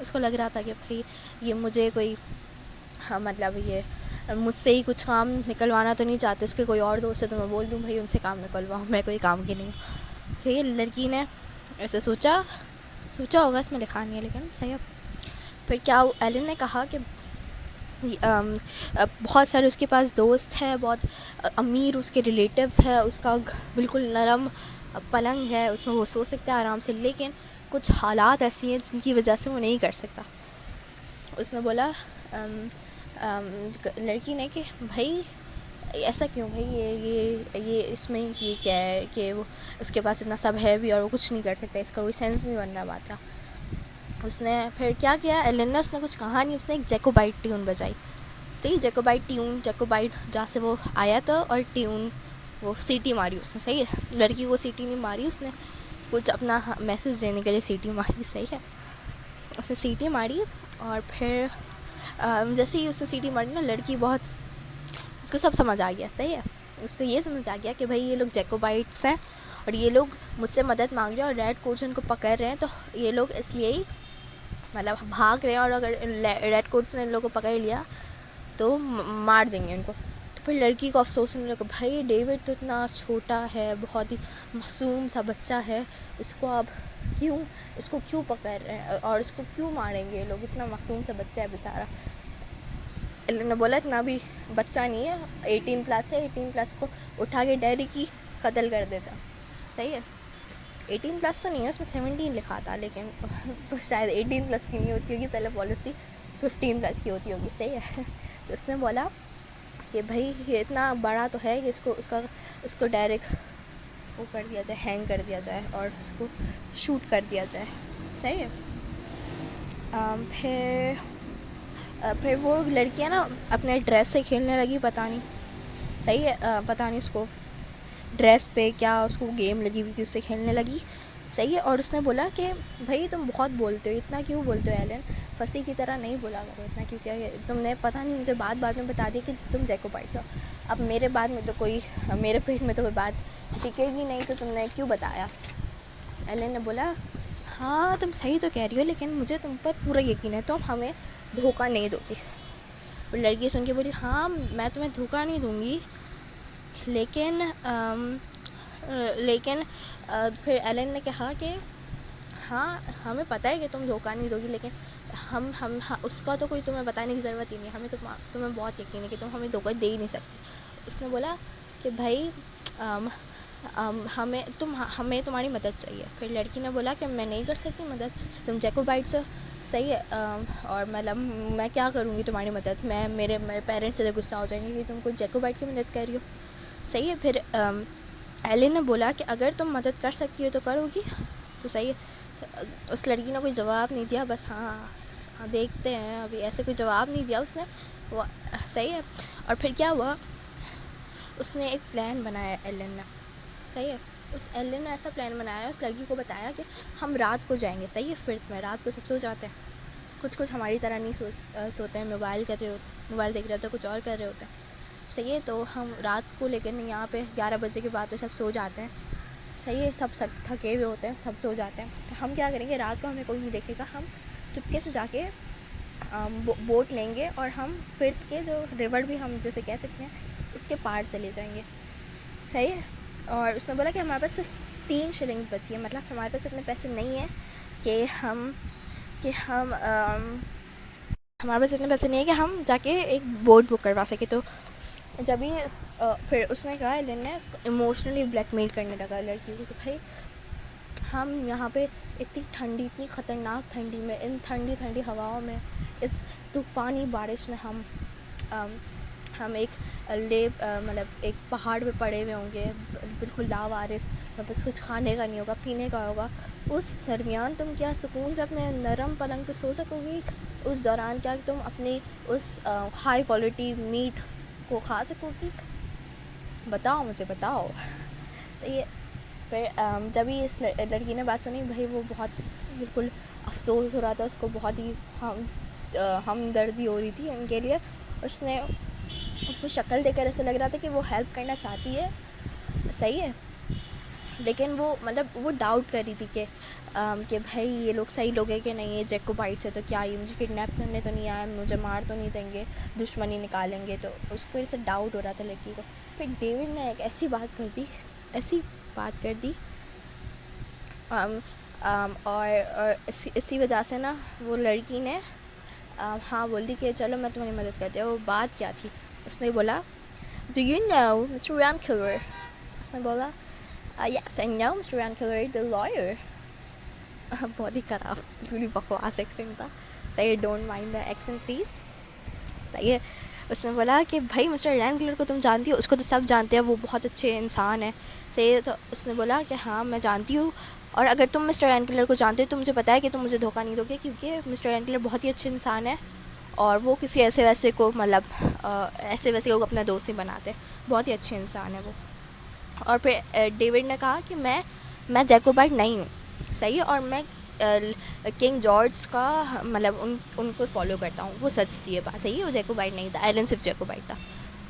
اس کو لگ رہا تھا کہ بھائی یہ مجھے کوئی مطلب یہ مجھ سے ہی کچھ کام نکلوانا تو نہیں چاہتے، اس کے کوئی اور دوست ہے تو میں بول دوں بھائی ان سے کام نکلواؤں، میں کوئی کام کی نہیں ہوں. پھر لڑکی نے ایسے سوچا ہوگا، اس میں لکھا نہیں ہے لیکن صحیح ہے. پھر کیا ایلن نے کہا کہ بہت سارے اس کے پاس دوست ہے، بہت امیر اس کے ریلیٹیوز ہے، اس کا بالکل نرم پلنگ ہے، اس میں وہ سو سکتا ہے آرام سے، لیکن کچھ حالات ایسی ہیں جن کی وجہ سے وہ نہیں کر سکتا. اس نے بولا لڑکی نے کہ بھائی ایسا کیوں بھائی، یہ اس میں یہ کیا ہے کہ وہ اس کے پاس اتنا سب ہے بھی اور وہ کچھ نہیں کر سکتا، اس کا کوئی سینس نہیں بن رہا بات کا. اس نے پھر کیا کیا ایلن نے، اس نے کچھ کہا نہیں، اس نے ایک جیکوبائٹ ٹیون بجائی. تو یہ جیکوبائٹ جہاں سے وہ آیا تھا، اور ٹیون وہ سیٹی ماری اس نے. صحیح ہے، لڑکی کو سیٹی نہیں ماری، اس نے کچھ اپنا میسج دینے کے لیے سیٹی ماری. صحیح ہے، اس نے سیٹی ماری. اور پھر جیسے ہی اس نے سیٹی ماری نا، لڑکی بہت، اس کو سب سمجھ آ گیا. صحیح ہے، اس کو یہ سمجھ آ گیا کہ بھائی یہ لوگ جیکوبائٹس ہیں اور یہ لوگ مجھ سے مدد مانگ رہے ہیں، اور ریڈ کوٹس ان کو پکڑ رہے ہیں، تو یہ لوگ اس لیے ہی مطلب بھاگ رہے ہیں، اور اگر ریڈ کوٹس نے ان لوگوں کو پکڑ لیا تو مار دیں گے ان کو. تو پھر لڑکی کو افسوس ہونے لگا، بھائی ڈیوڈ تو اتنا چھوٹا ہے، بہت ہی معصوم سا بچہ ہے، اس کو کیوں پکڑ رہے ہیں اور اس کو کیوں ماریں گے یہ لوگ، اتنا معصوم سا بچہ ہے بیچارہ. ایلن نے بولا اتنا بھی بچہ نہیں ہے، 18+ ہے، 18+ کو اٹھا کے ڈیری کی قتل کر دیتا. صحیح ہے، 18+ تو نہیں ہے، اس میں 17 لکھا تھا، لیکن شاید 18+ کی نہیں ہوتی ہوگی، پہلے پالیسی 15+ کی ہوتی ہوگی. صحیح ہے. تو اس نے بولا کہ بھائی یہ اتنا بڑا تو ہے کہ اس کو ڈائریکٹ وہ کر دیا جائے، ہینگ کر دیا جائے اور اس کو شوٹ کر دیا جائے. صحیح ہے. پھر وہ لڑکیاں نا اپنے ڈریس سے کھیلنے لگی، پتہ نہیں. صحیح ہے، پتہ نہیں اس کو ڈریس پہ کیا اس کو گیم لگی ہوئی تھی، اس سے کھیلنے لگی. صحیح ہے. اور اس نے بولا کہ بھائی تم بہت بولتے ہو، اتنا کیوں بولتے ہو ایلن، پھنسی کی طرح نہیں بولا کرو اتنا، کیونکہ تم نے پتہ نہیں مجھے بعد میں بتا دیا کہ تم جیکوبائٹس ہو. اب میرے بعد میں تو میرے پیٹ میں تو کوئی بات ٹکے گی نہیں، تو تم نے کیوں بتایا. ایلن نے بولا ہاں تم صحیح تو کہہ رہی ہو، لیکن مجھے تم پر پورا یقین ہے، تم ہمیں دھوکہ نہیں دو گی. اور لڑکی سن کے بولی ہاں میں تمہیں دھوکہ نہیں دوں گی، لیکن پھر ایلن نے کہا کہ ہاں ہمیں پتہ ہے کہ تم دھوکہ نہیں دو گی، لیکن ہم اس کا تو کوئی تمہیں بتانے کی ضرورت ہی نہیں، ہمیں تمہیں بہت یقین ہے کہ تم ہمیں دھوکہ دے ہی نہیں سکتی. اس نے بولا کہ بھائی ہمیں تمہاری مدد چاہیے. پھر لڑکی نے بولا کہ میں نہیں کر سکتی مدد، تم جیکوبائٹس ہو. صحیح ہے، اور مطلب میں کیا کروں گی تمہاری مدد، میرے پیرنٹس سے غصہ ہو جائیں گے کہ تم کو جیکوبائٹ کی مدد کر رہی ہو. صحیح ہے. پھر ایلن نے بولا کہ اگر تم مدد کر سکتی ہو تو کرو گی. تو صحیح ہے، اس لڑکی نے کوئی جواب نہیں دیا، بس ہاں دیکھتے ہیں، ابھی ایسے کوئی جواب نہیں دیا اس نے. وہ صحیح ہے. اور پھر کیا ہوا، اس نے ایک پلان بنایا ایلن نے. صحیح ہے، اس ایلن نے ایسا پلان بنایا، اس لڑکی کو بتایا کہ ہم رات کو جائیں گے. صحیح ہے، فرت میں رات کو سب سو جاتے ہیں، کچھ ہماری طرح نہیں سوتے ہیں، موبائل دیکھ رہے ہوتے ہیں، کچھ اور کر رہے ہوتے ہیں. صحیح ہے، تو ہم رات کو لیکن یہاں پہ 11 بجے کے بعد تو سب سو جاتے ہیں. صحیح ہے، سب تھکے ہوئے ہوتے ہیں، سب سو جاتے ہیں. ہم کیا کریں گے، رات کو ہمیں کوئی نہیں دیکھے گا، ہم چپکے سے جا کے بوٹ لیں گے اور ہم فرت کے جو ریور بھی ہم جیسے کہہ سکتے ہیں اس کے پار چلے جائیں گے. صحیح ہے. اور اس نے بولا کہ ہمارے پاس صرف 3 شلنگز بچی ہیں، مطلب ہمارے پاس اتنے پیسے نہیں ہیں کہ ہمارے پاس اتنے پیسے نہیں ہیں کہ ہم جا کے ایک بوٹ بک کروا سکیں. تو جب ہی پھر اس نے کہا، ایلن نے اس کو ایموشنلی بلیک میل کرنے لگا لڑکی کو کہ بھائی ہم یہاں پہ اتنی خطرناک ٹھنڈی میں، ان ٹھنڈی ہواؤں میں، اس طوفانی بارش میں ہم مطلب ایک پہاڑ پہ پڑے ہوئے ہوں گے، بالکل لاوارث، بس کچھ کھانے کا نہیں ہوگا، پینے کا ہوگا. اس درمیان تم کیا سکون سے اپنے نرم پلنگ پہ سو سکو گی؟ اس دوران کیا تم اپنی اس ہائی کوالٹی میٹ کو کھا سکو گی؟ بتاؤ مجھے، بتاؤ. صحیح ہے. پھر جب ہی اس لڑکی نے بات سنی، بھائی وہ بہت بالکل افسوس ہو رہا تھا اس کو، بہت ہی ہمدردی ہو رہی تھی ان کے لیے. اس نے اس کو شکل دے کر ایسا لگ رہا تھا کہ وہ ہیلپ کرنا چاہتی ہے. صحیح ہے. لیکن وہ مطلب وہ ڈاؤٹ کر رہی تھی کہ بھائی یہ لوگ صحیح لوگ ہیں کہ نہیں، یہ جیکوبائٹ سے تو کیا یہ مجھے کڈنیپ کرنے تو نہیں آئے، مجھے مار تو نہیں دیں گے، دشمنی نکالیں گے، تو اس کو سے ڈاؤٹ ہو رہا تھا لڑکی کو. پھر ڈیوڈ نے ایک ایسی بات کر دی اور اسی وجہ سے نا وہ لڑکی نے ہاں بول دی کہ چلو میں تمہاری مدد کرتی ہوں. وہ بات کیا تھی؟ اس نے بولا Do you know Mr. Rankiller? اس نے بولا Yes, I know Mr. Rankiller, the lawyer. بہت ہی خراب، بالکل ہی بکواس ایکسنٹ تھا. صحیح ہے، don't mind the accent please. صحیح ہے. اس نے بولا کہ بھائی مسٹر رینکلر کو تم جانتی ہو؟ اس کو تو سب جانتے ہیں، وہ بہت اچھے انسان ہیں. صحیح ہے. تو اس نے بولا کہ ہاں میں جانتی ہوں، اور اگر تم مسٹر رینکلر کو جانتے ہو تو مجھے پتا ہے کہ تم مجھے دھوکہ نہیں دو گے، کیونکہ مسٹر رینکلر بہت ہی اچھے انسان ہے اور وہ کسی ایسے ویسے کو مطلب ایسے ویسے لوگ اپنا دوست نہیں بناتے، بہت ہی اچھے انسان ہے وہ. اور پھر ڈیوڈ نے کہا کہ میں جیکوبائٹ نہیں ہوں. صحیح ہے. اور میں کنگ جارج کا مطلب ان کو فالو کرتا ہوں. وہ سچ تھی یہ بات. صحیح ہے. وہ جیکوبائٹ نہیں تھا، ایلن صرف جیکوبائٹ تھا.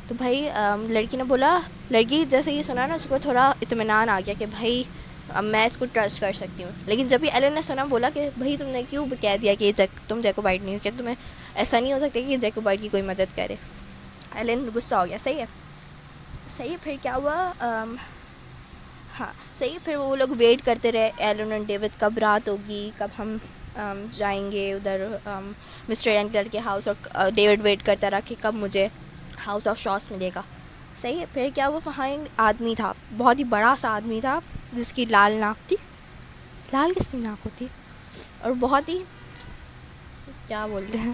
تو بھائی لڑکی نے بولا، لڑکی جیسے یہ سنا نا اس کو تھوڑا اطمینان آ گیا کہ بھائی میں اس کو ٹرسٹ کر سکتی ہوں. لیکن جب بھی ایلن نے سنا، بولا کہ بھائی تم نے کیوں کہہ دیا کہ تم جیکوبائٹ نہیں ہو، کہ تمہیں ایسا نہیں ہو سکتا کہ جیکوبائٹ کی کوئی مدد کرے. ایلن غصہ ہو گیا. صحیح ہے. صحیح ہے. پھر کیا ہوا؟ ہاں صحیح. پھر وہ لوگ ویٹ کرتے رہے، ایلن اور ڈیوڈ، کب رات ہوگی، کب ہم جائیں گے ادھر مسٹر رینکلر کے ہاؤس. اور ڈیوڈ ویٹ کرتا رہا کہ کب مجھے ہاؤس آف شاس ملے گا. صحیح ہے. پھر کیا وہ وہاں آدمی تھا، بہت ہی بڑا سا آدمی تھا جس کی لال ناک تھی. لال کس کی ناک ہوتی؟ اور بہت ہی کیا بولتے ہیں،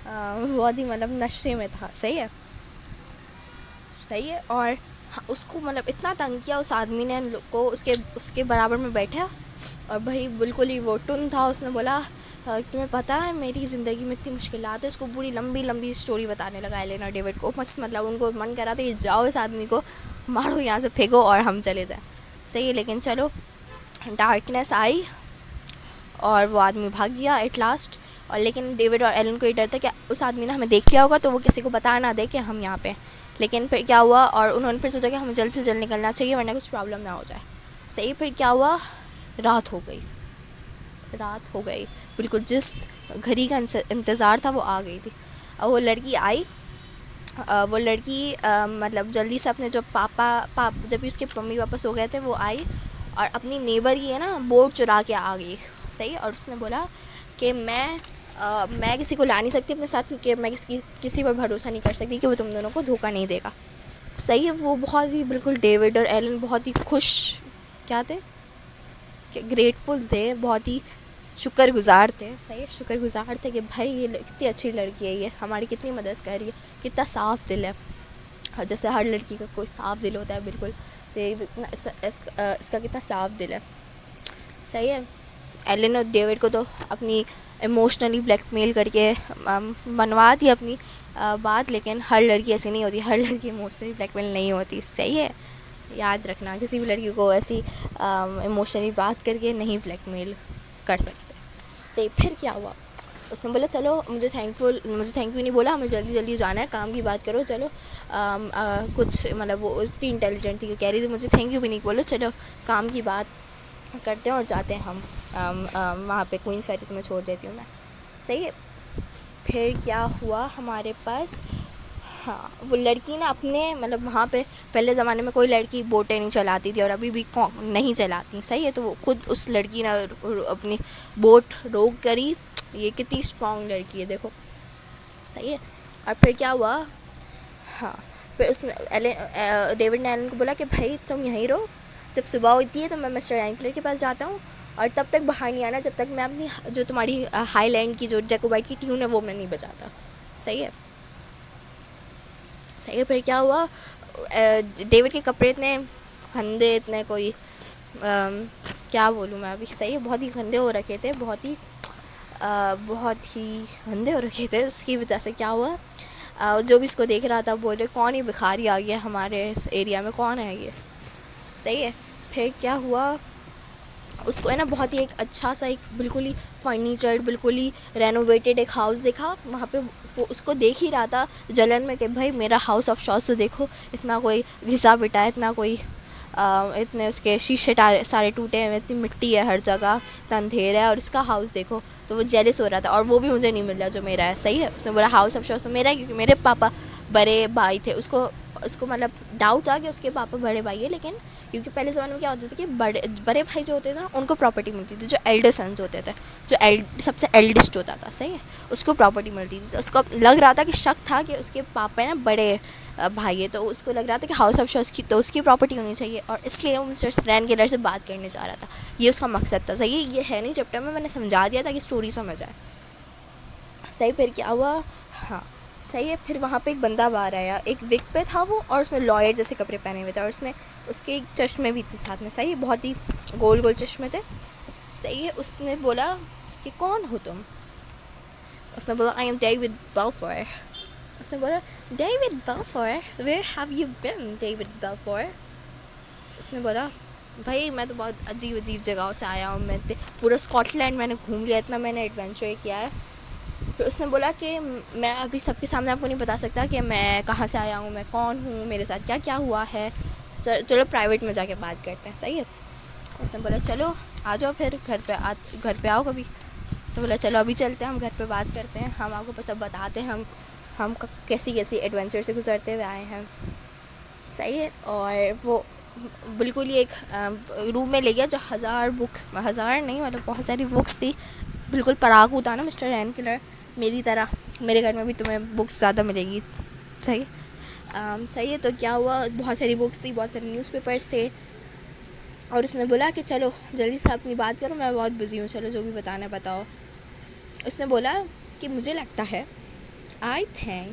بہت ہی مطلب نشے میں تھا. صحیح ہے. صحیح ہے. اور اس کو مطلب اتنا تنگ کیا اس آدمی نے کو، اس کے برابر میں بیٹھا اور بھائی بالکل ہی وہ ٹن تھا. اس نے بولا تمہیں پتہ ہے میری زندگی میں اتنی مشکلات ہے. اس کو پوری لمبی اسٹوری بتانے لگا ایلن اور ڈیوڈ کو. بس مطلب ان کو من کر رہا تھا کہ جاؤ اس آدمی کو مارو، یہاں سے پھینکو اور ہم چلے جائیں. صحیح ہے. لیکن چلو ڈارکنیس آئی اور وہ آدمی بھاگ گیا ایٹ لاسٹ. اور لیکن ڈیوڈ اور ایلن کو یہ ڈر تھا کہ اس آدمی نے ہمیں دیکھ لیا ہوگا تو وہ کسی کو بتا نہ دے کہ ہم یہاں پہ. لیکن پھر کیا ہوا، اور انہوں نے پھر سوچا کہ ہمیں جلد سے جلد نکلنا چاہیے ورنہ کچھ پرابلم نہ ہو جائے. صحیح. پھر کیا ہوا، رات ہو گئی. بالکل جس گھڑی کا انتظار تھا وہ آ گئی تھی. اور وہ لڑکی آئی، وہ لڑکی مطلب جلدی سے اپنے جو جب بھی اس کے ممی پاپا سو گئے تھے وہ آئی اور اپنی نیبر کی ہے نا بوٹ چرا کے آ گئی. صحیح. اور اس نے بولا کہ میں کسی کو لا نہیں سکتی اپنے ساتھ، کیونکہ میں کسی پر بھروسہ نہیں کر سکتی کہ وہ تم دونوں کو دھوکہ نہیں دے گا. صحیح ہے. وہ بہت ہی بالکل ڈیوڈ اور ایلن بہت ہی خوش کیا تھے کہ گریٹفل تھے، بہت ہی شکر گزار تھے. صحیح. شکر گزار تھے کہ بھائی یہ کتنی اچھی لڑکی ہے، یہ ہماری کتنی مدد کر رہی ہے، کتنا صاف دل ہے. جیسے ہر لڑکی کا کوئی صاف دل ہوتا ہے، بالکل صحیح. اس کا کتنا صاف دل ہے. صحیح ہے. ایلن اور ڈیوڈ کو تو اپنی ایموشنلی بلیک میل کر کے منوا دی اپنی بات، لیکن ہر لڑکی ایسی نہیں ہوتی، ہر لڑکی ایموشنلی بلیک میل نہیں ہوتی. صحیح ہے. یاد رکھنا، کسی بھی لڑکی کو ایسی ایموشنلی بات کر کے نہیں بلیک میل کر سکتے. صحیح. پھر کیا ہوا، اس نے بولا چلو مجھے تھینک یو نہیں بولا، ہمیں جلدی جانا ہے، کام کی بات کرو. چلو کچھ مطلب وہ اتنی انٹیلیجنٹ تھی کہ کہہ رہی تھی مجھے تھینک یو بھی نہیں بولو، چلو کام کی بات کرتے ہیں اور جاتے ہیں ہم وہاں پہ کوئنس فیری تمہیں چھوڑ دیتی ہوں میں. صحیح ہے. پھر کیا ہوا ہمارے پاس، ہاں وہ لڑکی نا اپنے مطلب وہاں پہ پہلے زمانے میں کوئی لڑکی بوٹیں نہیں چلاتی تھی اور ابھی بھی نہیں چلاتی. صحیح ہے. تو وہ خود اس لڑکی نے اپنی بوٹ روک کری. یہ کتنی اسٹرانگ لڑکی ہے دیکھو. صحیح ہے. اور پھر کیا ہوا، ہاں پھر اس نے ڈیوڈ نے ایلن کو بولا کہ بھائی تم یہیں رہو، جب صبح ہوتی ہے تو میں مسٹر رینکلر کے پاس جاتا ہوں، اور تب تک باہر نہیں آنا جب تک میں اپنی جو تمہاری ہائی لینڈ کی جو جیکوبائٹ کی ٹیون ہے وہ میں نہیں بجاتا. صحیح ہے. صحیح ہے. پھر کیا ہوا، ڈیوڈ کے کپڑے اتنے گندے، اتنے کوئی کیا بولوں میں ابھی. صحیح ہے. بہت ہی گندے ہو رکھے تھے، بہت ہی گندے ہو رکھے تھے. اس کی وجہ سے کیا ہوا، جو بھی اس کو دیکھ رہا تھا بول رہے کون ہی بخاری آ گیا ہمارے اس ایریا میں، کون ہے یہ. صحیح ہے. پھر کیا ہوا، اس کو ہے نا بہت ہی ایک اچھا سا ایک بالکل ہی فرنیچر، بالکل ہی رینوویٹڈ ایک ہاؤس دیکھا. وہاں پہ وہ اس کو دیکھ ہی رہا تھا جلن میں کہ بھائی میرا ہاؤس آف شاس تو دیکھو، اتنا کوئی گھسا پٹا ہے، اتنا کوئی اتنے اس کے شیشے سارے ٹوٹے ہوئے، اتنی مٹی ہے ہر جگہ، اتنا اندھیرا ہے، اور اس کا ہاؤس دیکھو. تو وہ جیلس ہو رہا تھا، اور وہ بھی مجھے نہیں مل رہا جو میرا ہے. صحیح ہے. اس نے بولا ہاؤس آف شوز تو میرا ہے، کیونکہ میرے پاپا بڑے بھائی تھے. اس کو مطلب ڈاؤٹ تھا کہ اس کے پاپا بڑے بھائی ہے، لیکن کیونکہ پہلے زمانے میں کیا ہوتا تھا کہ بڑے بھائی جو ہوتے تھے نا ان کو پراپرٹی ملتی تھی، جو ایلڈر سنز ہوتے تھے، جو سب سے ایلڈسٹ ہوتا تھا. صحیح ہے. اس کو پراپرٹی ملتی تھی. تو اس کو لگ رہا تھا کہ شک تھا کہ اس کے پاپا ہے نا بڑے بھائی ہے، تو اس کو لگ رہا تھا کہ ہاؤس آف شوز کی تو اس کی پراپرٹی ہونی چاہیے، اور اس لیے وہ مسٹر رین گیلر سے بات کرنے جا رہا تھا. یہ اس کا مقصد تھا. صحیح ہے. یہ ہے نہیں چیپٹر میں نے سمجھا دیا تھا کہ اسٹوری سمجھ آئے. صحیح. پھر کیا ہوا؟ ہاں صحیح ہے. پھر وہاں پہ ایک بندہ باہر آیا، ایک وگ پہ تھا وہ، اور اس نے لائر جیسے کپڑے پہنے ہوئے تھے، اور اس نے اس کے ایک چشمے بھی تھے ساتھ میں. صحیح. بہت ہی گول گول چشمے تھے. صحیح ہے. اس نے بولا کہ کون ہو تم؟ اس نے بولا آئی ایم ڈیوڈ بیلفور. اس نے بولا David Balfour? Where have you been David Balfour? اس نے بولا بھائی میں تو بہت عجیب جگہوں سے آیا ہوں، میں پورا اسکاٹ لینڈ میں نے گھوم لیا، اتنا میں نے ایڈونچر کیا ہے. پھر اس نے بولا کہ میں ابھی سب کے سامنے آپ کو نہیں بتا سکتا کہ میں کہاں سے آیا ہوں، میں کون ہوں، میرے ساتھ کیا کیا ہوا ہے، چلو پرائیویٹ میں جا کے بات کرتے ہیں. صحیح ہے. اس نے بولا چلو آ جاؤ پھر گھر پہ آؤ کبھی. اس نے بولا چلو ابھی چلتے ہیں، ہم گھر پہ بات کرتے ہیں، ہم آپ کو سب بتاتے ہیں ہم کیسی ایڈونچر سے گزرتے ہوئے آئے ہیں. صحیح ہے. اور وہ بالکل ہی ایک روم میں لے گیا جو 1000 بکس، 1000 نہیں مطلب بہت ساری بکس تھی. بالکل پراگو تھا نا مسٹر رین کلر میری طرح. میرے گھر میں بھی تمہیں بکس زیادہ ملے گی. صحیح. صحیح ہے. تو کیا ہوا، بہت ساری بکس تھی، بہت سارے نیوز پیپرس تھے، اور اس نے بولا کہ چلو جلدی سے اپنی بات کرو، میں بہت بزی ہوں، چلو جو بھی بتانا ہے بتاؤ. اس نے بولا کہ مجھے لگتا ہے I think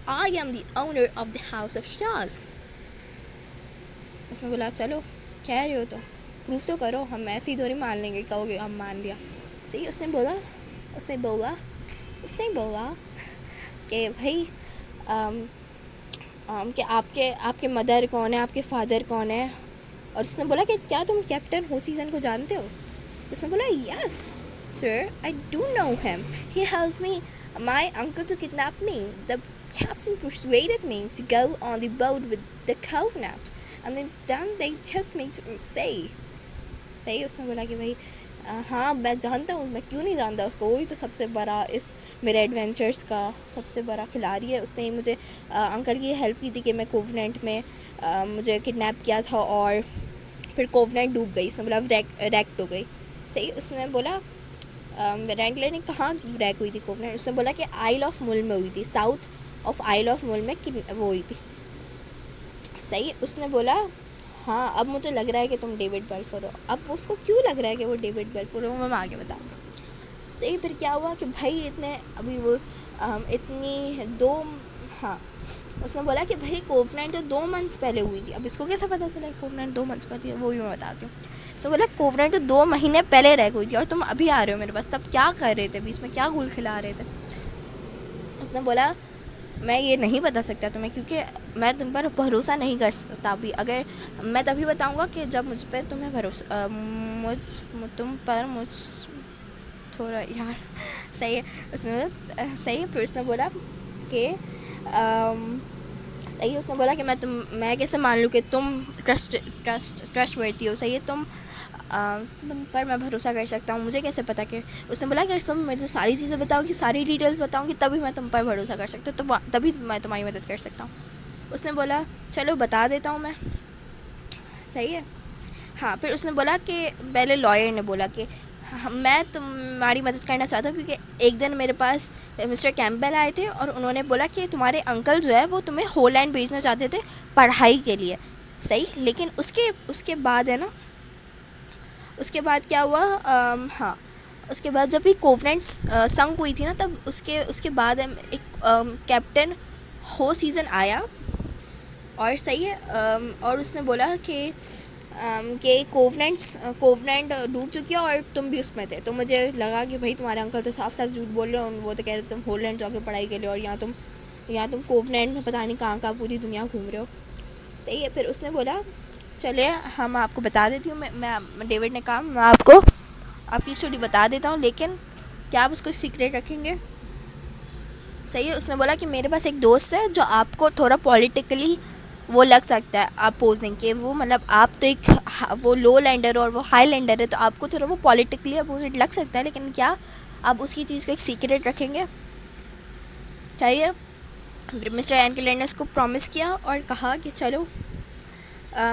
I am the owner of the house of Shaz. اس نے بولا چلو کہہ رہے ہو تو پروف تو کرو، ہم ایسے ہی تھوڑی مان لیں گے، کہو گے ہم مان لیا. صحیح. اس نے بولا کہ بھائی کہ آپ کے مدر کون ہے، آپ کے فادر کون ہے. اور اس نے بولا کہ کیا تم کیپٹن ہو سیزن کو جانتے ہو؟ اس نے بولا yes sir I do know him, he help me my uncle to kidnap me. The captain persuaded me to go on the boat with the coconut and then they took me to sea. صحیح. اس نے بولا کہ بھائی ہاں میں جانتا ہوں، میں کیوں نہیں جانتا اس کو، وہی تو سب سے بڑا اس میرے ایڈونچرس کا سب سے بڑا کھلاڑی ہے. اس نے مجھے انکل کی ہیلپ کی تھی کہ میں کووننٹ میں مجھے کڈنیپ کیا تھا، اور پھر کووننٹ ڈوب گئی. اس نے بولا ریکٹ ہو گئی. صحیح. اس نے بولا رینگلر نے کہاں ریک ہوئی تھی کووننٹ؟ اس نے بولا کہ آئل آف مل میں ہوئی تھی، ساؤتھ آف آئل آف مل میں وہ ہوئی تھی. صحیح. اس نے بولا ہاں اب مجھے لگ رہا ہے کہ تم ڈیوڈ بیلفور ہو. اب اس کو کیوں لگ رہا ہے کہ وہ ڈیوڈ بیلفور ہو میں آگے بتاؤں گا. صحیح. پھر کیا ہوا کہ بھائی ابھی وہ اتنی ہاں اس نے بولا کہ بھائی کووننٹ تو 2 months پہلے ہوئی تھی. اب اس کو کیسے پتہ چلا کہ کووننٹ 2 months پہلے، وہ بھی میں بتاتی ہوں. اس نے بولا کووننٹ تو 2 مہینے پہلے ریک ہوئی تھی، اور تم ابھی آ رہے ہو میرے پاس، تب کیا کر رہے تھے، بیچ میں کیا گول کھلا رہے تھے. اس نے بولا میں یہ نہیں بتا سکتا تمہیں، کیونکہ میں تم پر بھروسہ نہیں کر سکتا ابھی. اگر میں تبھی بتاؤں گا کہ جب مجھ پہ تمہیں بھروسہ تم پر مجھ تھوڑا یار. صحیح ہے. اس نے بولا صحیح. پھر اس نے بولا کہ صحیح. اس نے بولا کہ میں کیسے مان لوں کہ تم ٹرسٹ ورتھی ہو. صحیح ہے. تم پر میں بھروسہ کر سکتا ہوں، مجھے کیسے پتا کہ. اس نے بولا کہ تم مجھے ساری چیزیں بتاؤ گی، ساری ڈیٹیلز بتاؤں گی، تبھی میں تم پر بھروسہ کر سکتا ہوں، تبھی میں تمہاری مدد کر سکتا ہوں. اس نے بولا چلو بتا دیتا ہوں میں. صحیح ہے. ہاں. پھر اس نے بولا کہ پہلے لائر نے بولا کہ میں تمہاری مدد کرنا چاہتا ہوں، کیونکہ ایک دن میرے پاس مسٹر کیمپبیل آئے تھے، اور انہوں نے بولا کہ تمہارے انکل جو ہے وہ تمہیں ہولینڈ بھیجنا چاہتے تھے پڑھائی کے لیے. صحیح. لیکن اس کے بعد ہے نا، اس کے بعد کیا ہوا، ہاں اس کے بعد جب بھی کووننٹس سنک ہوئی تھی نا، تب اس کے بعد ایک کیپٹن ہو سیزن آیا. اور صحیح ہے. اور اس نے بولا کہ کووننٹ ڈوب چکی ہے اور تم بھی اس میں تھے. تو مجھے لگا کہ بھائی تمہارے انکل تو صاف جھوٹ بول رہے ہیں، وہ تو کہہ رہے تم ہولینڈ جاؤ گے پڑھائی کے لیے، اور یہاں تم کووننٹ میں پتہ نہیں کہاں پوری دنیا گھوم رہے ہو. صحیح ہے. پھر اس نے بولا چلے ہم آپ کو بتا دیتی ہوں، میں ڈیوڈ نے کہا میں آپ کو آپ کی اسٹوری بتا دیتا ہوں، لیکن کیا آپ اس کو سیکریٹ رکھیں گے؟ صحیح ہے. اس نے بولا کہ میرے پاس ایک دوست ہے جو آپ کو تھوڑا پولیٹیکلی وہ لگ سکتا ہے اپوزنگ کہ وہ مطلب آپ تو ایک وہ لو لینڈر اور وہ ہائی لینڈر ہے، تو آپ کو تھوڑا وہ پولیٹیکلی اپوزٹ لگ سکتا ہے، لیکن کیا آپ اس کی چیز کو ایک سیکریٹ رکھیں گے؟ چاہیے مسٹر اینکلر نے اس کو پرومس کیا اور کہا کہ چلو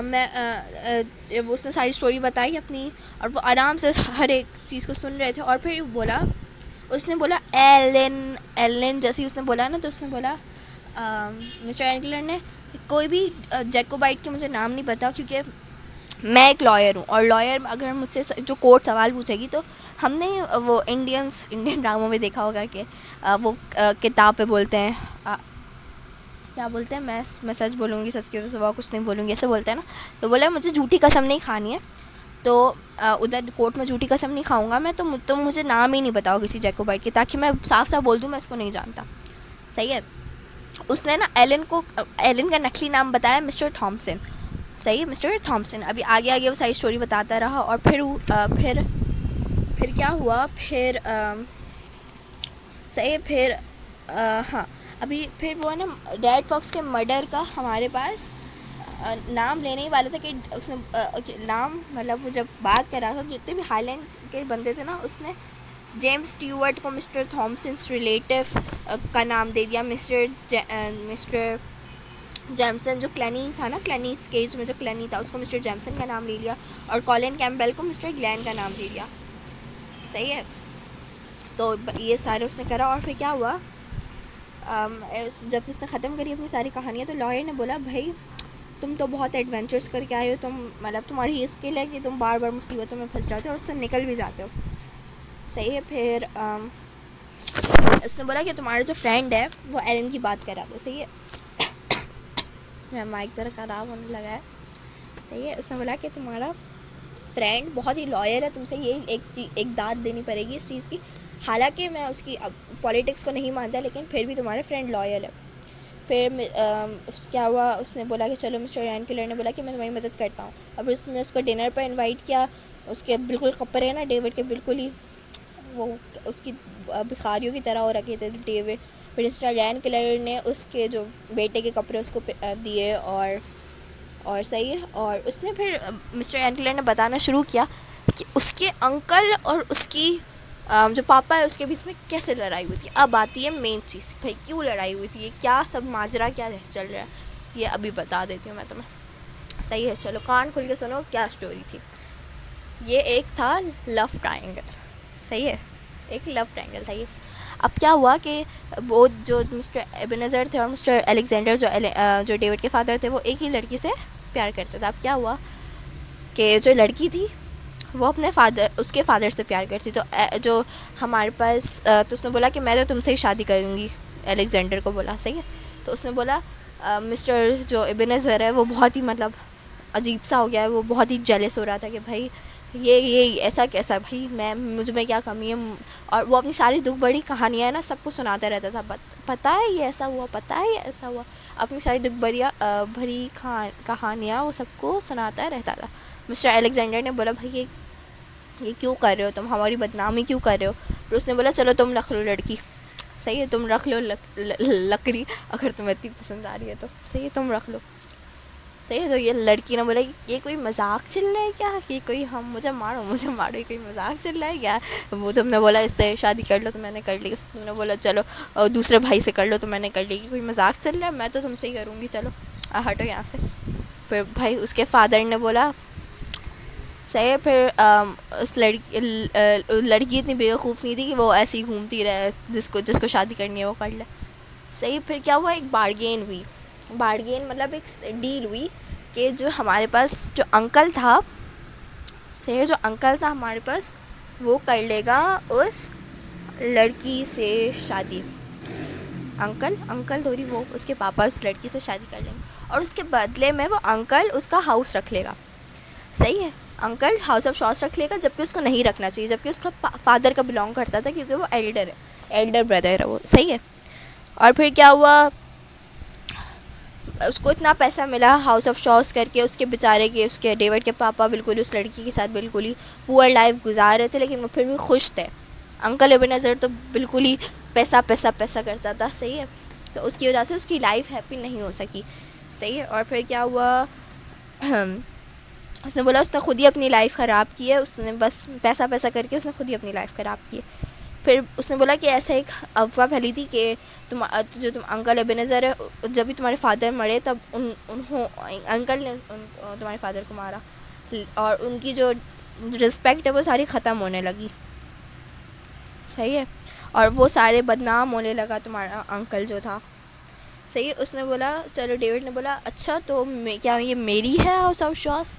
میں اس نے ساری اسٹوری بتائی اپنی، اور وہ آرام سے ہر ایک چیز کو سن رہے تھے. اور پھر بولا، اس نے بولا ایلن جیسے ہی اس نے بولا نا، تو اس نے بولا مسٹر اینکلر نے، کوئی بھی جیکوبائٹ کے مجھے نام نہیں پتا، کیونکہ میں ایک لائر ہوں، اور لائر اگر مجھ سے جو کورٹ سوال پوچھے گی، تو ہم نے وہ انڈین ڈراموں میں دیکھا ہوگا کہ وہ کتاب پہ بولتے ہیں، کیا بولتے ہیں، میں سچ بولوں گی، سچ کے سوا کچھ نہیں بولوں گی، ایسے بولتے ہیں نا. تو بولا مجھے جھوٹی قسم نہیں کھانی ہے، تو ادھر کورٹ میں جھوٹی قسم نہیں کھاؤں گا میں، تو تم مجھے نام ہی نہیں بتاؤ کسی جیکوبائٹ کے، تاکہ میں صاف صاف بول دوں میں اس کو نہیں جانتا. صحیح ہے. اس نے نا ایلن کا نقلی نام بتایا مسٹر تھامسن. صحیح ہے، مسٹر تھامسن. ابھی آگے وہ ساری اسٹوری بتاتا رہا. اور پھر کیا ہوا، صحیح. ہاں، ابھی پھر وہ نا ریڈ فاکس کے مرڈر کا ہمارے پاس نام لینے ہی والا تھا، کہ اس نے نام مطلب وہ جب بات کر رہا تھا، جتنے بھی ہائی لینڈ کے بندے تھے نا، اس نے جیمس اسٹیورٹ کو مسٹر تھامسنس ریلیٹیو کا نام دے دیا. مسٹر جیمسن جو کلینی تھا نا، کلینی اسکیج میں جو کلینی تھا، اس کو مسٹر جیمسن کا نام لے لیا، اور کولن کیمبیل کو مسٹر گلین کا نام دے دیا. صحیح ہے. تو یہ سارے اس نے کرا. اور پھر کیا ہوا، جب اس نے ختم کری اپنی ساری کہانیاں، تو لائر نے بولا بھائی تم تو بہت ایڈونچرس کر کے آئے ہو، تم مطلب تمہاری یہ اسکل ہے کہ تم بار بار مصیبتوں میں پھنس جاتے ہو اور اس سے نکل بھی جاتے ہو. صحیح ہے. پھر اس نے بولا کہ تمہارا جو فرینڈ ہے وہ ایلن کی بات کر رہا تھا. صحیح ہے. میرا مائک ذرا خراب ہونے لگا ہے. صحیح ہے. اس نے بولا کہ تمہارا فرینڈ بہت ہی لائر ہے، تم سے یہ ایک داد دینی پڑے گی اس چیز کی، حالانکہ میں اس کی پولیٹکس کو نہیں مانتا، لیکن پھر بھی تمہارا فرینڈ لائر ہے. پھر کیا ہوا، اس نے بولا کہ چلو مسٹر اینکلر نے بولا کہ میں تمہاری مدد کرتا ہوں. اب اس نے اس کو ڈنر پر انوائٹ کیا. اس کے بالکل کپڑے ہیں نا ڈیوڈ کے، بالکل ہی وہ اس کی بخاریوں کی طرح ہو رکھے تھے ڈیوڈ. پھر مسٹر اینکلر نے اس کے جو بیٹے کے کپڑے اس کو دیے. اور صحیح ہے. اور اس نے پھر مسٹر اینکلر نے بتانا شروع کیا کہ اس کے انکل اور اس کی جو پاپا ہے اس کے بیچ میں کیسے لڑائی ہوئی تھی. اب آتی ہے مین چیز، بھائی کیوں لڑائی ہوئی تھی، یہ کیا سب ماجرا کیا چل رہا ہے، یہ ابھی بتا دیتی ہوں میں تمہیں. صحیح ہے. چلو کان کھل کے سنو کیا اسٹوری تھی. یہ ایک تھا لو ٹرائنگل. صحیح ہے. ایک لو ٹرائنگل تھا یہ. اب کیا ہوا کہ وہ جو مسٹر ایبنیزر تھے اور مسٹر الیگزینڈر جو ڈیوڈ کے فادر تھے، وہ ایک ہی لڑکی سے پیار کرتے تھے. اب کیا ہوا کہ جو لڑکی تھی وہ اپنے اس کے فادر سے پیار کرتی. تو جو ہمارے پاس تو اس نے بولا کہ میں تو تم سے ہی شادی کروں گی، الیگزینڈر کو بولا. صحیح ہے. تو اس نے بولا مسٹر جو ایبنیزر ہے وہ بہت ہی مطلب عجیب سا ہو گیا ہے، وہ بہت ہی جیلس ہو رہا تھا کہ بھائی یہ ایسا کیسا، بھائی مجھ میں کیا کمی ہے. اور وہ اپنی ساری دکھ بڑی کہانیاں نا سب کو سناتا رہتا تھا، پتہ ہے یہ ایسا ہوا، پتہ ہے یہ ایسا ہوا. اپنی ساری دکھ بھری کہانیاں وہ سب کو سناتا رہتا تھا. مسٹر الیگزینڈر نے بولا بھائی یہ کیوں کر رہے ہو تم، ہماری بدنامی کیوں کر رہے ہو. پھر اس نے بولا چلو تم رکھ لو لڑکی. صحیح ہے. تم رکھ لو لکڑی، اگر تمہیں اتنی پسند آ رہی ہے تو. صحیح ہے، تم رکھ لو. صحیح ہے. تو یہ لڑکی نے بولا یہ کوئی مذاق چل رہا ہے کیا، یہ کوئی مجھے مارو یہ کوئی مذاق چل رہا ہے کیا. وہ تم نے بولا اس سے شادی کر لو، تو میں نے کر لی. تم نے بولا چلو دوسرے بھائی سے کر لو، تو میں نے کر لی. کوئی مذاق چل رہا ہے، میں تو تم سے ہی کروں گی، چلو ہٹو یہاں سے. پھر بھائی اس کے فادر نے بولا صحیح ہے. پھر اس لڑکی اتنی بیوقوف نہیں تھی کہ وہ ایسی ہی گھومتی رہے، جس کو شادی کرنی ہے وہ کر لے. صحیح. پھر کیا ہوا، ایک بارگین مطلب ایک ڈیل ہوئی کہ جو ہمارے پاس جو انکل تھا، صحیح ہے، جو انکل تھا ہمارے پاس، وہ کر لے گا اس لڑکی سے شادی. انکل تھوڑی، وہ اس کے پاپا اس لڑکی سے شادی کر لیں گے، اور اس کے بدلے میں وہ انکل اس کا ہاؤس رکھ لے گا. صحیح ہے. انکل ہاؤس آف شوز رکھ لے گا، جبکہ اس کو نہیں رکھنا چاہیے، جبکہ اس کا فادر کا بلانگ کرتا تھا، کیونکہ وہ ایلڈر بردر ہے وہ. صحیح ہے. اور پھر کیا ہوا، اس کو اتنا پیسہ ملا ہاؤس آف شوز کر کے، اس کے بیچارے کے اس کے ڈیوڈ کے پاپا بالکل اس لڑکی کے ساتھ بالکل ہی پور لائف گزار رہے تھے، لیکن وہ پھر بھی خوش تھے. انکل ایبنیزر تو بالکل ہی پیسہ کرتا تھا. صحیح ہے. تو اس کی وجہ سے اس کی لائف ہیپی نہیں ہو سکی. صحیح ہے. اور پھر کیا ہوا، اس نے بولا اس نے خود ہی اپنی لائف خراب کی ہے، اس نے بس پیسہ پیسہ کر کے اس نے خود ہی اپنی لائف خراب کی ہے. پھر اس نے بولا کہ ایسا ایک افواہ پھیلی تھی کہ جو تم انکل ابنیزر ہے، جب بھی تمہارے فادر مرے تب انہوں انکل نے تمہارے فادر کو مارا، اور ان کی جو رسپیکٹ ہے وہ ساری ختم ہونے لگی. صحیح ہے. اور وہ سارے بدنام ہونے لگا تمہارا انکل جو تھا. صحیح ہے. اس نے بولا، چلو ڈیوڈ نے بولا اچھا تو کیا یہ میری ہے ہاؤس آف شاس،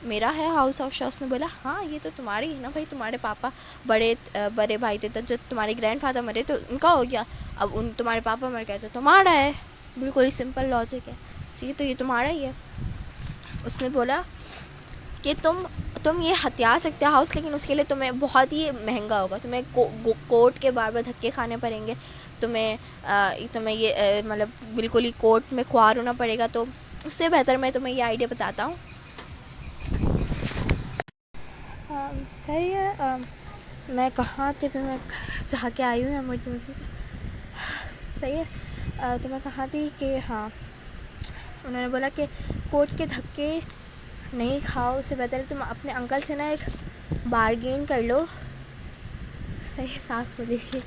میرا ہے ہاؤس آف شاس. نے بولا ہاں یہ تو تمہاری ہے نا بھائی، تمہارے پاپا بڑے بھائی تھے تو جو تمہارے گرینڈ فادر مرے تو ان کا ہو گیا، اب تمہارے پاپا مر گئے تو تمہارا ہے. بالکل ہی سمپل لاجک ہے. ٹھیک ہے، تو یہ تمہارا ہی ہے. اس نے بولا کہ تم یہ ہتھیار سکتے ہو ہاؤس، لیکن اس کے لیے تمہیں بہت ہی مہنگا ہوگا، تمہیں کورٹ کے بار بار دھکے کھانے پڑیں گے، تمہیں یہ مطلب بالکل ہی کورٹ میں خوار ہونا پڑے گا. تو اس سے بہتر میں تمہیں یہ آئیڈیا بتاتا ہوں. صحیح ہے. میں کہاں تھی پھر، میں جا کے آئی ہوں ایمرجنسی سے. صحیح ہے. تو میں کہاں تھی کہ ہاں انہوں نے بولا کہ کورٹ کے دھکے نہیں کھاؤ، اس سے بہتر ہے تم اپنے انکل سے نا ایک بارگین کر لو. صحیح سانس بولی گی.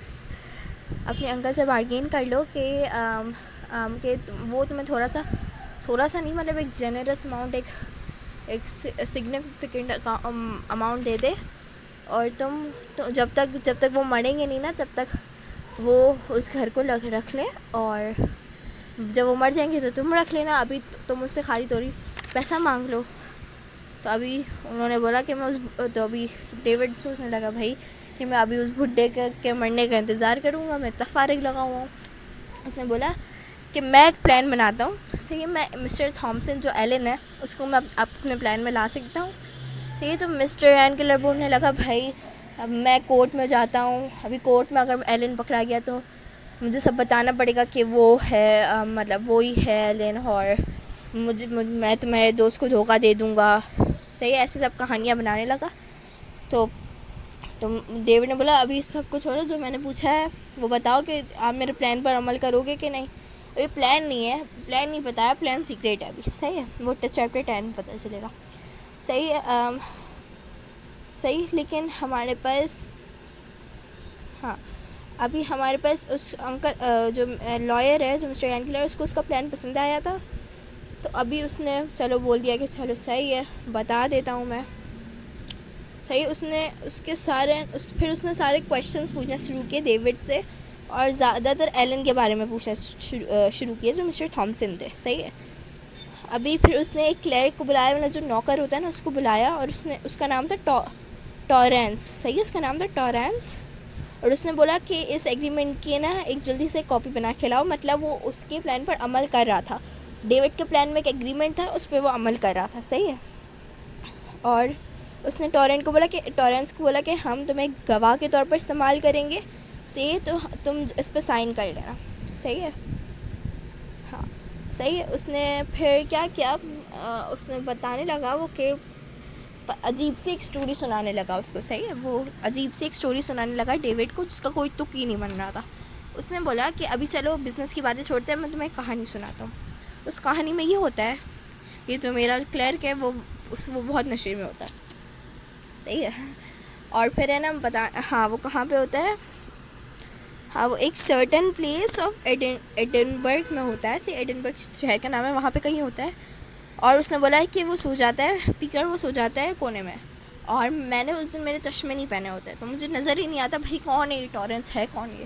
اپنے انکل سے بارگین کر لو کہ وہ تمہیں تھوڑا سا نہیں، مطلب ایک جنرس اماؤنٹ، ایک سگنیفیکنٹ اماؤنٹ دے دے، اور تم جب تک وہ مریں گے نہیں نا تب تک وہ اس گھر کو رکھ لیں، اور جب وہ مر جائیں گے تو تم رکھ لینا. ابھی تم اس سے خالی طوری پیسہ مانگ لو. تو ابھی انہوں نے بولا کہ تو ابھی ڈیوڈ سوچنے لگا بھائی کہ میں ابھی اس بڈھے کے مرنے کا انتظار کروں گا، میں اتنا فارغ لگا ہوا ہوں. اس نے بولا کہ میں ایک پلان بناتا ہوں. صحیح ہے. میں مسٹر تھامسن جو ایلن ہے اس کو میں اپنے پلان میں لا سکتا ہوں. ٹھیک ہے. تو مسٹر اینکلر بولنے لگا بھائی اب میں کورٹ میں جاتا ہوں، ابھی کورٹ میں اگر ایلن پکڑا گیا تو مجھے سب بتانا پڑے گا کہ وہ ہے، مطلب وہی ہے ایلن، اور میں تمہارے دوست کو دھوکہ دے دوں گا. صحیح ہے. ایسے سب کہانیاں بنانے لگا. تو ڈیوڈ نے بولا ابھی سب کچھ چھوڑو، جو میں نے پوچھا ہے وہ بتاؤ کہ آپ میرے پلان پر عمل کرو گے کہ نہیں. ابھی پلان نہیں ہے، پلان نہیں بتایا، پلان سیکریٹ ہے ابھی. صحیح ہے. وہ چیپٹر 10 میں پتہ چلے گا. صحیح ہے. صحیح. لیکن ہمارے پاس ابھی ہمارے پاس اس انکل جو لائر ہے، جو مسٹر اینکلر، اس کو اس کا پلان پسند آیا تھا. تو ابھی اس نے چلو بول دیا کہ چلو صحیح ہے بتا دیتا ہوں میں. صحیح. پھر اس نے سارے کویشچنس پوچھنا شروع کیے ڈیوڈ سے، اور زیادہ تر ایلن کے بارے میں پوچھنا شروع کیے جو مسٹر تھامسن تھے. صحیح ہے. ابھی پھر اس نے ایک کلرک کو بلایا، مطلب جو نوکر ہوتا ہے نا اس کو بلایا، اور اس کا نام تھا ٹورینس. صحیح ہے. اس کا نام تھا ٹورینس. اور اس نے بولا کہ اس ایگریمنٹ کی نا ایک جلدی سے کاپی بنا کے لاؤ. مطلب وہ اس کے پلان پر عمل کر رہا تھا. ڈیوڈ کے پلان میں ایک ایگریمنٹ تھا، اس پہ وہ عمل کر رہا تھا. صحیح ہے. اور اس نے ٹورینس کو بولا کہ ہم تمہیں گواہ کے طور پر استعمال کریں گے. صحیح ہے. تو تم اس پہ سائن کر لینا. صحیح ہے. ہاں صحیح ہے. اس نے پھر کیا کیا، اس نے بتانے لگا وہ کہ عجیب سی ایک سٹوری سنانے لگا اس کو. صحیح ہے. وہ عجیب سی ایک سٹوری سنانے لگا ڈیوڈ کو، جس کا کوئی تک ہی نہیں بن رہا تھا. اس نے بولا کہ ابھی چلو بزنس کی باتیں چھوڑتے ہیں، میں تمہیں ایک کہانی سناتا ہوں. اس کہانی میں یہ ہوتا ہے کہ جو میرا کلرک ہے وہ بہت نشے میں ہوتا ہے. صحیح ہے. اور پھر ہے نا وہ کہاں پہ ہوتا ہے، وہ ایک سرٹن پلیس آف ایڈنبرگ میں ہوتا ہے. ایڈنبرگ شہر کا نام ہے، وہاں پہ کہیں ہوتا ہے. اور اس نے بولا ہے کہ وہ سو جاتا ہے وہ سو جاتا ہے کونے میں. اور میں نے اس دن میرے چشمے نہیں پہنے ہوتے، تو مجھے نظر ہی نہیں آتا بھائی کون ہے یہ ٹورینس ہے کون یہ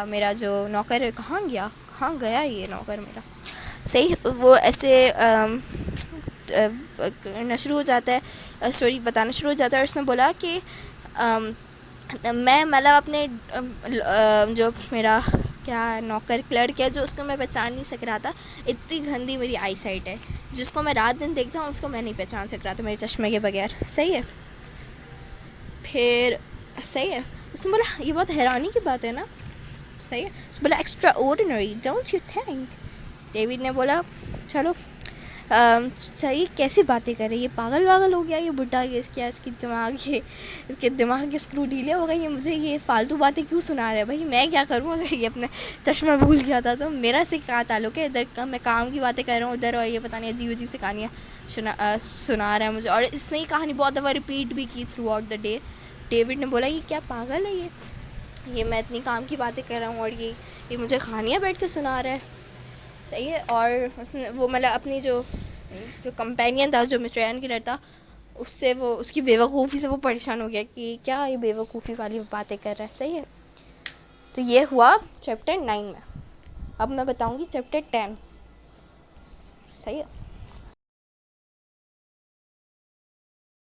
میرا جو نوکر ہے، کہاں گیا یہ نوکر میرا. صحیح. وہ ایسے شروع ہو جاتا ہے، اسٹوری بتانا شروع ہو جاتا ہے. اور اس نے بولا کہ میں مطلب اپنے جو میرا کیا نوکر کلرک ہے، جو اس کو میں پہچان نہیں سک رہا تھا. اتنی گندی میری آئی سائٹ ہے، جس کو میں رات دن دیکھتا ہوں اس کو میں نہیں پہچان سک رہا تھا میرے چشمے کے بغیر. صحیح ہے. پھر صحیح ہے. اس نے بولا یہ بہت حیرانی کی بات ہے نا. صحیح ہے. اس نے بولا extra ordinary don't you think. David نے بولا چلو صحیح کیسی باتیں کر رہی ہے، یہ پاگل واگل ہو گیا یہ بڈھا، یہ اس کے دماغ کے اسکرو ڈھیلے ہو گئے، یہ مجھے یہ فالتو باتیں کیوں سنا رہا ہے بھائی، میں کیا کروں اگر یہ اپنے چشمہ بھول گیا تھا تو میرا سے کیا تعلق ہے، ادھر کا میں کام کی باتیں کر رہا ہوں ادھر، اور یہ پتہ نہیں عجیب عجیب سی کہانیاں سنا رہا ہے مجھے، اور اس نے یہ کہانی بہت دفعہ ریپیٹ بھی کی through out the day. David نے بولا یہ کیا پاگل ہے یہ میں اتنی کام کی باتیں کر رہا ہوں اور یہ مجھے کہانیاں بیٹھ کے سنا رہا ہے، صحیح ہے۔ اور اس نے وہ مطلب اپنی جو کمپینین تھا، جو مسٹر این کلر تھا، اس سے وہ اس کی بیوقوفی سے وہ پریشان ہو گیا کہ کیا یہ بیوقوفی والی باتیں کر رہا ہے، صحیح ہے۔ تو یہ ہوا چیپٹر 9 میں۔ اب میں بتاؤں گی چیپٹر 10، صحیح ہے۔